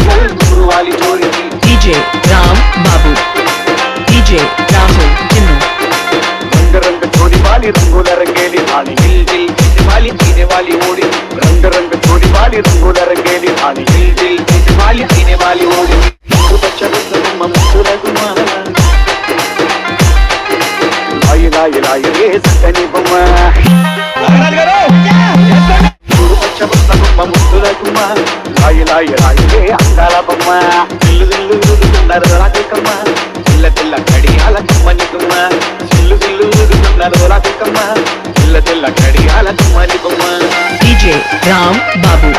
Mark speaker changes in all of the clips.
Speaker 1: गल दूर वाली छोरी थी।
Speaker 2: डीजे राम बाबू, डीजे राहुल चिन्नू।
Speaker 1: रंग रंग छोरी वाली रंगोला रंगेली ठाणी, दिल दिल पीछे वाली पीने वाली ओढ़ी। रंग रंग छोरी वाली रंगोला रंगेली ठाणी, दिल दिल पीछे वाली पीने वाली ओढ़ी। बच्चा लाई लाई लाई रे सटनी बम्मा, बच्चा बम्मा मुद्दुला गुम्मा, लाई लाई लाई रे अंगाला बम्मा। दिल्लु दिल्लु नरदराके कम्मा, दिल्ला दिल्ला कड़ियाला कम्मनी गुम्मा। दिल्लु दिल्लु नरदराके कम्मा, दिल्ला दिल्ला कड़ियाला कम्मनी गुम्मा।
Speaker 2: डीजे राम बाबू,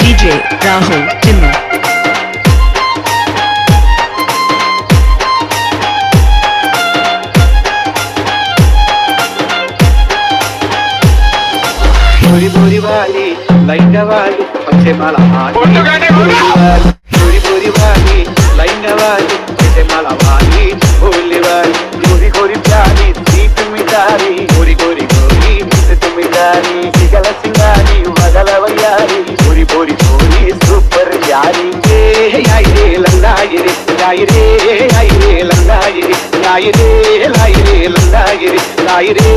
Speaker 2: डीजे राहुल चिन्नू।
Speaker 1: छोरी बोरी वाली लैंगा वाली पक्षे माला वाली, छोरी बोरी वाली लैंगा वाली पक्षे माला वाली, बोली वाली गोरी गोरी प्यारी सीट मिटारी, गोरी गोरी गोरी मिट मिटारी, सिगल सिंगारी वगल वयारी, गोरी बोरी गोरी सुपर प्यारी। आई रे लंगाई रे लाई रे, आई रे लंगाई रे लाई रे, लाई रे लंगाई रे लाई रे,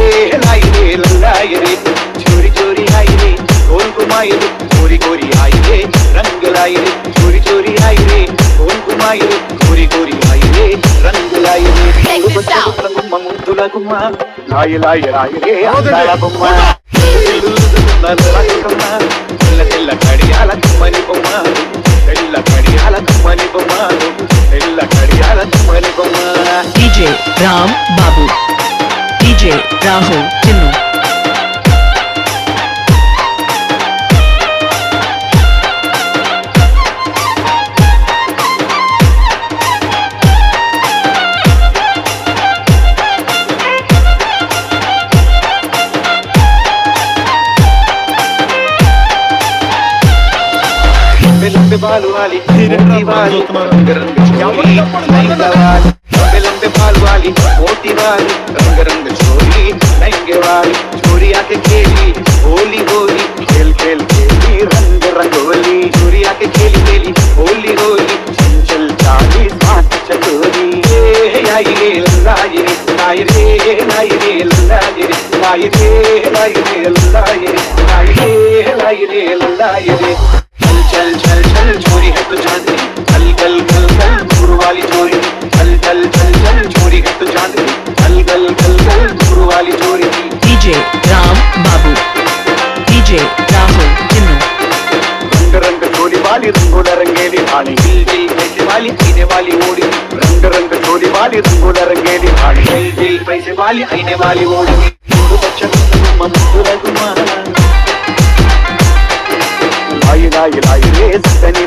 Speaker 1: लाई रे लंगाई रे। चोरी चोरी आई रे कौन घुमाई रे, गोरी गोरी आई रे रंग लाई रे। चोरी चोरी आई रे कौन घुमाई रे, गोरी गोरी आई रे रंग लाई रे। मुद्दुला गुम्मा, लाई लाई लाई रे अंगाला गुम्मा। తెల్ల తెల్ల కడియాల కుమ్మని బొమ్మ, తెల్ల కడియాల కుమ్మని బొమ్మ, తెల్ల కడియాల కుమ్మని బొమ్మ।
Speaker 2: डीजे राम बाबू, डीजे राहुल चिन्नू।
Speaker 1: लंबे बाल वाली मोटी वाली रंग रंग छोरी लहंगा वाली, लंबे बाल वाली मोटी वाली रंग रंग छोरी लहंगे वाली। छोरी आके खेली होली होली, खेल खेल खेली रंग रंगोली। छोरी आके खेली खेली होली होली, चंचल चाली साथ चकोरी। लाई रे लाई रे लाई रे, लाई रे लाई रे लाई रे, लाई रे लाई रे लाई रे, लाई रे लाई रे। चल चल चल छोरी है तो चांदनी, चल गल गल गल दूर वाली छोरी। चल चल चल चल छोरी है तो चांदनी, चल गल गल गल दूर वाली छोरी।
Speaker 2: डीजे राम बाबू, डीजे राहुल चिन्नू।
Speaker 1: रंग रंग छोरी वाली रंगोला रंगेली ठाणी, दिल दिल पैसे वाली पीने वाली ओढ़ी। रंग रंग छोरी वाली रंगोला रंगेली ठाणी, दिल दिल पैसे वाली पीने वाली ओढ़ी। बच्चा मुद्दुला गुम्मा, लाई लाई लाई रे सटनी